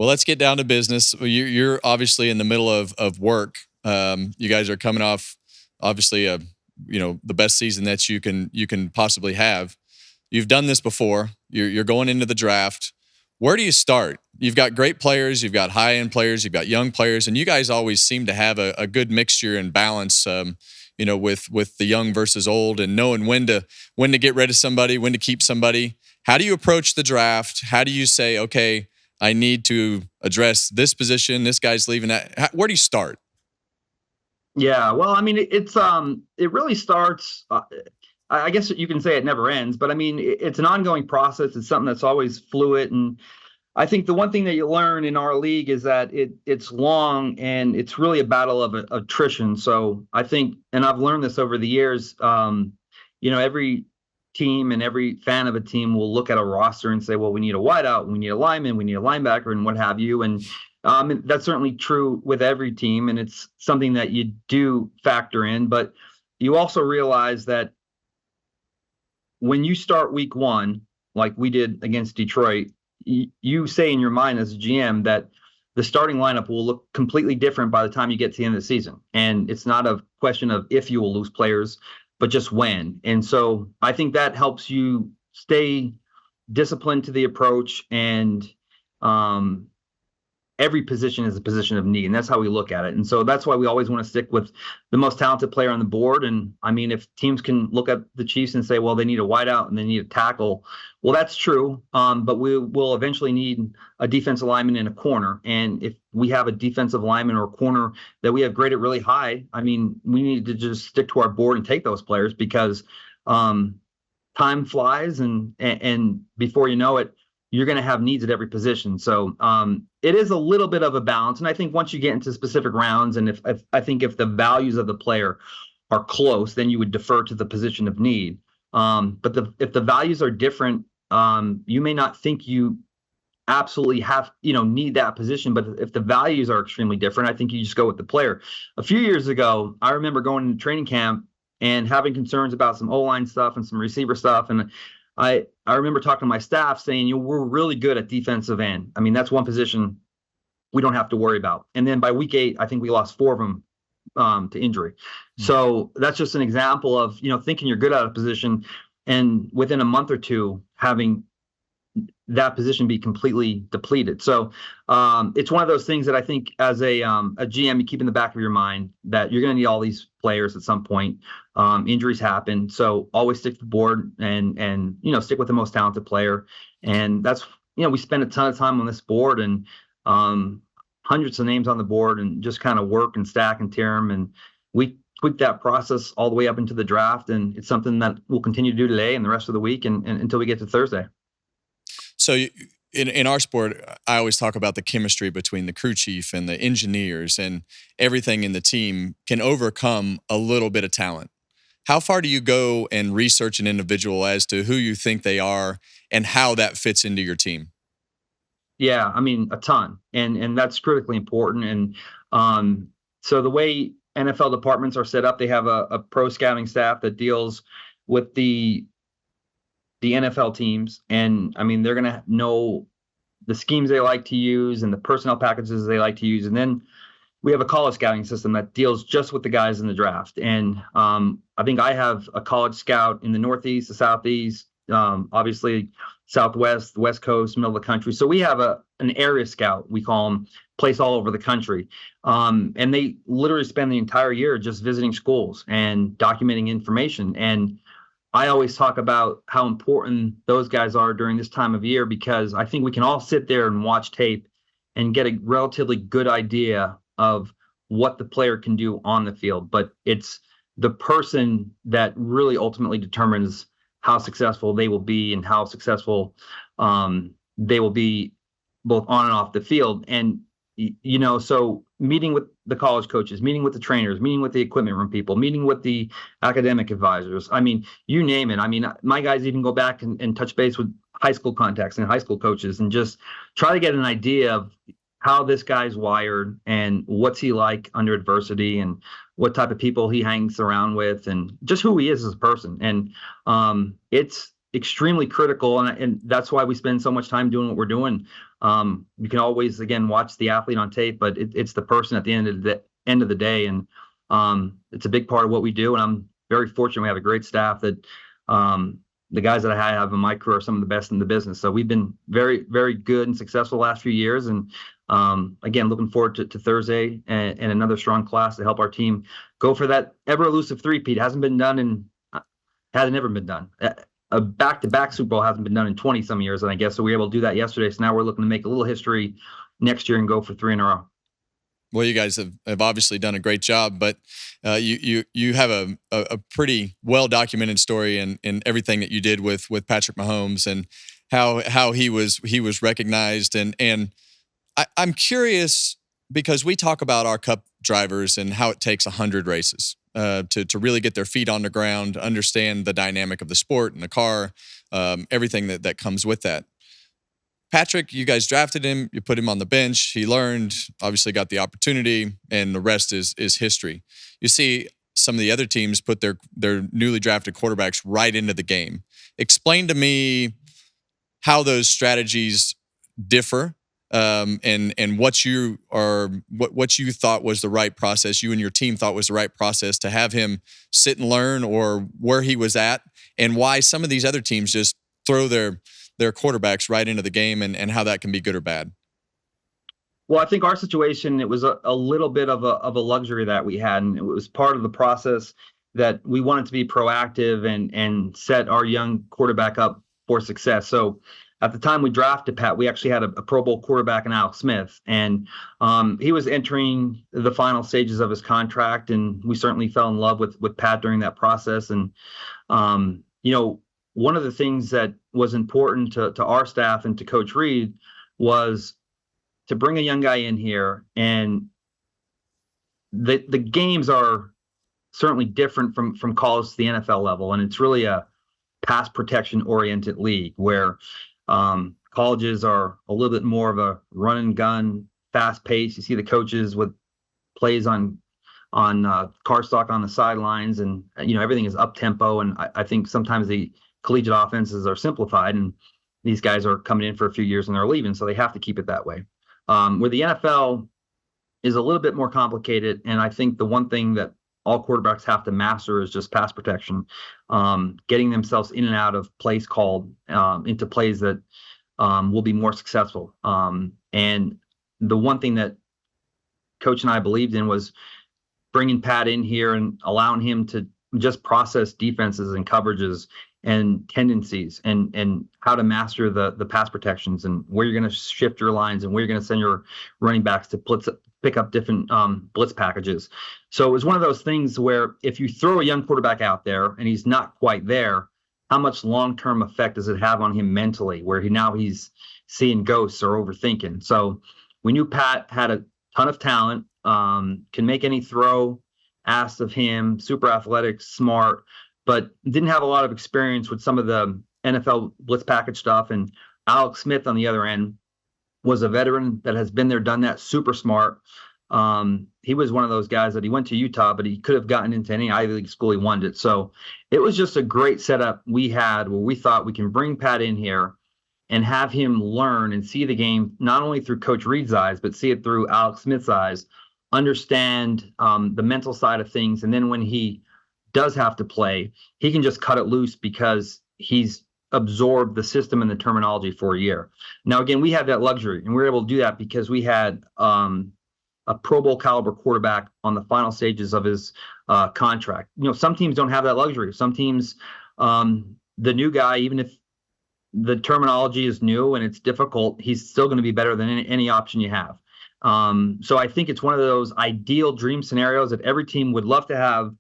Well, let's get down to business. You're obviously in the middle of work. You guys are coming off obviously the best season that you can possibly have. You've done this before. You're going into the draft. Where do you start? You've got great players, you've got high-end players, you've got young players, and you guys always seem to have a good mixture and balance, with the young versus old, and knowing when to get rid of somebody, when to keep somebody. How do you approach the draft? How do you say, okay, I need to address this position, this guy's leaving? Where do you start? Yeah, well, I mean, it really starts. I guess you can say it never ends, but I mean, it's an ongoing process. It's something that's always fluid, and I think the one thing that you learn in our league is that it's long and it's really a battle of attrition. So I think, and I've learned this over the years. Every team and every fan of a team will look at a roster and say, well, we need a wideout, we need a lineman, we need a linebacker, and what have you. And that's certainly true with every team, and it's something that you do factor in. But you also realize that when you start week one, like we did against Detroit, you say in your mind as a GM that the starting lineup will look completely different by the time you get to the end of the season. And it's not a question of if you will lose players, but just when. And so I think that helps you stay disciplined to the approach, and every position is a position of need, and that's how we look at it. And so that's why we always want to stick with the most talented player on the board. And I mean, if teams can look at the Chiefs and say, well, they need a wideout and they need a tackle, well, that's true. But we will eventually need a defensive lineman and a corner. And if we have a defensive lineman or a corner that we have graded really high, I mean, we need to just stick to our board and take those players, because time flies, and before you know it, you're going to have needs at every position. So it is a little bit of a balance. And I think once you get into specific rounds, and if the values of the player are close, then you would defer to the position of need. But if the values are different, you may not think you absolutely need that position. But if the values are extremely different, I think you just go with the player. A few years ago, I remember going into training camp and having concerns about some O-line stuff and some receiver stuff. And I remember talking to my staff saying, we're really good at defensive end. I mean, that's one position we don't have to worry about. And then by week 8, I think we lost 4 of them to injury. So that's just an example of, thinking you're good at a position, and within a month or two, having that position be completely depleted. So it's one of those things that I think as a GM, you keep in the back of your mind that you're going to need all these players at some point. Injuries happen. So always stick to the board and stick with the most talented player. And that's, we spend a ton of time on this board, and hundreds of names on the board, and just kind of work and stack and tier them. And we tweak that process all the way up into the draft. And it's something that we'll continue to do today and the rest of the week and until we get to Thursday. So in our sport, I always talk about the chemistry between the crew chief and the engineers, and everything in the team can overcome a little bit of talent. How far do you go and research an individual as to who you think they are and how that fits into your team? Yeah, I mean, a ton. And that's critically important. And so the way NFL departments are set up, they have a pro scouting staff that deals with the NFL teams. And I mean, they're going to know the schemes they like to use and the personnel packages they like to use. And then we have a college scouting system that deals just with the guys in the draft. And I think I have a college scout in the Northeast, the Southeast, obviously Southwest, the West Coast, middle of the country. So we have an area scout, we call them, placed all over the country. And they literally spend the entire year just visiting schools and documenting information. And I always talk about how important those guys are during this time of year, because I think we can all sit there and watch tape and get a relatively good idea of what the player can do on the field. But it's the person that really ultimately determines how successful they will be and how successful they will be both on and off the field. And, so meeting with the college coaches, meeting with the trainers, meeting with the equipment room people, meeting with the academic advisors. I mean, you name it. I mean, my guys even go back and touch base with high school contacts and high school coaches and just try to get an idea of how this guy's wired and what's he like under adversity and what type of people he hangs around with and just who he is as a person. And it's extremely critical. And that's why we spend so much time doing what we're doing. You can always, again, watch the athlete on tape, but it's the person at the end of the day. And it's a big part of what we do. And I'm very fortunate. We have a great staff that the guys that I have in my career are some of the best in the business. So we've been very, very good and successful the last few years. And again, looking forward to Thursday and another strong class to help our team go for that ever elusive three-peat. Hasn't ever been done. A back-to-back Super Bowl hasn't been done in 20 some years, and I guess so we were able to do that yesterday. So now we're looking to make a little history next year and go for 3 in a row. Well, you guys have obviously done a great job, but you have a pretty well documented story in everything that you did with Patrick Mahomes and how he was recognized, and I'm curious because we talk about our Cup drivers and how it takes 100 races to really get their feet on the ground, understand the dynamic of the sport and the car, everything that comes with that. Patrick, you guys drafted him, you put him on the bench, he learned, obviously got the opportunity, and the rest is history. You see some of the other teams put their newly drafted quarterbacks right into the game. Explain to me how those strategies differ, and what you thought was the right process, you and your team thought was the right process to have him sit and learn, or where he was at, and why some of these other teams just throw their quarterbacks right into the game, and how that can be good or bad. Well, I think our situation, it was a little bit of a luxury that we had, and it was part of the process that we wanted to be proactive and set our young quarterback up for success. So at the time we drafted Pat, we actually had a Pro Bowl quarterback in Alex Smith, and he was entering the final stages of his contract, and we certainly fell in love with Pat during that process. And one of the things that was important to our staff and to Coach Reed was to bring a young guy in here, and the games are certainly different from college to the NFL level, and it's really a pass protection oriented league where colleges are a little bit more of a run and gun, fast pace. You see the coaches with plays on car stock on the sidelines, and everything is up tempo. And I think sometimes the collegiate offenses are simplified, and these guys are coming in for a few years and they're leaving, so they have to keep it that way. Where the NFL is a little bit more complicated, and I think the one thing that all quarterbacks have to master is just pass protection, getting themselves in and out of plays called into plays that will be more successful. And the one thing that Coach and I believed in was bringing Pat in here and allowing him to just process defenses and coverages and tendencies and how to master the pass protections and where you're going to shift your lines and where you're going to send your running backs to pick up different blitz packages. So it was one of those things where if you throw a young quarterback out there and he's not quite there, how much long-term effect does it have on him mentally, where he's seeing ghosts or overthinking? So we knew Pat had a ton of talent, can make any throw asked of him, super athletic, smart, but didn't have a lot of experience with some of the NFL blitz package stuff. And Alex Smith on the other end was a veteran that has been there, done that, super smart. He was one of those guys that he went to Utah, but he could have gotten into any Ivy League school he wanted. So it was just a great setup we had where we thought we can bring Pat in here and have him learn and see the game, not only through Coach Reed's eyes, but see it through Alex Smith's eyes, understand the mental side of things. And then when he does have to play, he can just cut it loose because he's absorbed the system and the terminology for a year. Now, again, we had that luxury, and we were able to do that because we had a Pro Bowl caliber quarterback on the final stages of his contract. Some teams don't have that luxury. Some teams, the new guy, even if the terminology is new and it's difficult, he's still going to be better than any option you have. So I think it's one of those ideal dream scenarios that every team would love to have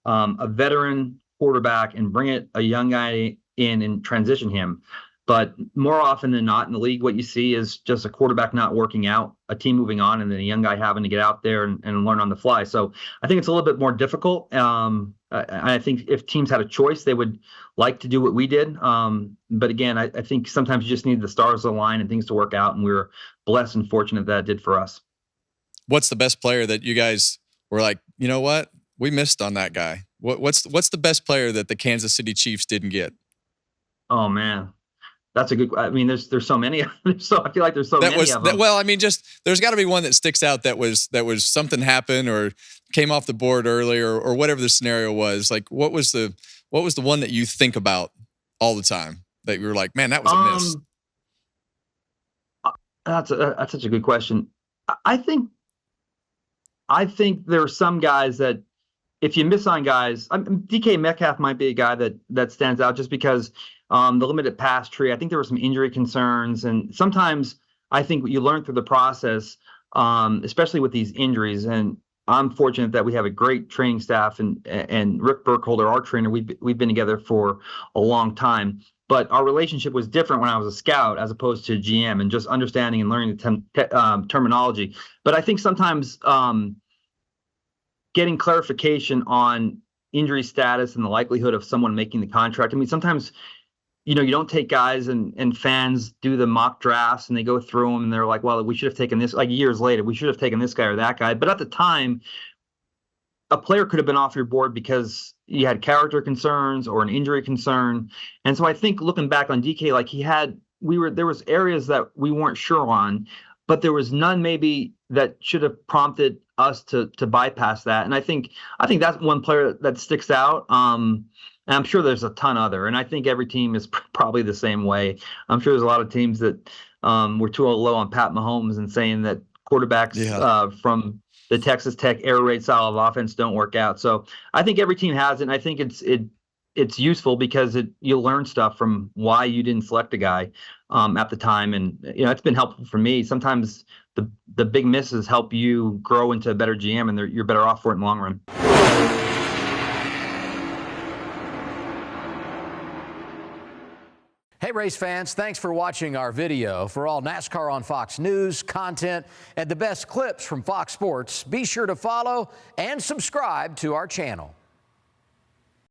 a veteran quarterback and bring a young guy in and transition him. But more often than not in the league, what you see is just a quarterback not working out, a team moving on, and then a young guy having to get out there and learn on the fly. So I think it's a little bit more difficult. I think if teams had a choice, they would like to do what we did. But again, I think sometimes you just need the stars to align and things to work out, and we were blessed and fortunate that it did for us. What's the best player that you guys were like, you know what? We missed on that guy. What's the best player that the Kansas City Chiefs didn't get? Oh, man. That's a good. I mean, there's so many. So I feel like there's so many of them. Well, I mean, just there's got to be one that sticks out that was something happened or came off the board early or whatever the scenario was. Like, what was the one that you think about all the time that you were like, man, that was a miss? That's such a good question. I think there are some guys that if you miss on guys, DK Metcalf might be a guy that stands out just because the limited pass tree. I think there were some injury concerns, and sometimes I think you learn through the process, especially with these injuries. And I'm fortunate that we have a great training staff, and Rick Burkholder, our trainer, we've been together for a long time. But our relationship was different when I was a scout as opposed to GM, and just understanding and learning the terminology. But I think sometimes getting clarification on injury status and the likelihood of someone making the contract. I mean, sometimes, you don't take guys and fans do the mock drafts and they go through them and they're like, well, we should have taken this, like years later, we should have taken this guy or that guy. But at the time, a player could have been off your board because you had character concerns or an injury concern. And so I think looking back on DK, like there was areas that we weren't sure on, but there was none maybe that should have prompted us to bypass that. And I think that's one player that sticks out. And I'm sure there's a ton other, and I think every team is probably the same way. I'm sure there's a lot of teams that were too low on Pat Mahomes and saying that quarterbacks from the Texas Tech air raid style of offense don't work out. So I think every team has it, and I think it's useful because you'll learn stuff from why you didn't select a guy at the time. And it's been helpful for me. Sometimes the big misses help you grow into a better GM, and you're better off for it in the long run. Hey, race fans, thanks for watching our video. For all NASCAR on Fox News content and the best clips from Fox Sports, be sure to follow and subscribe to our channel.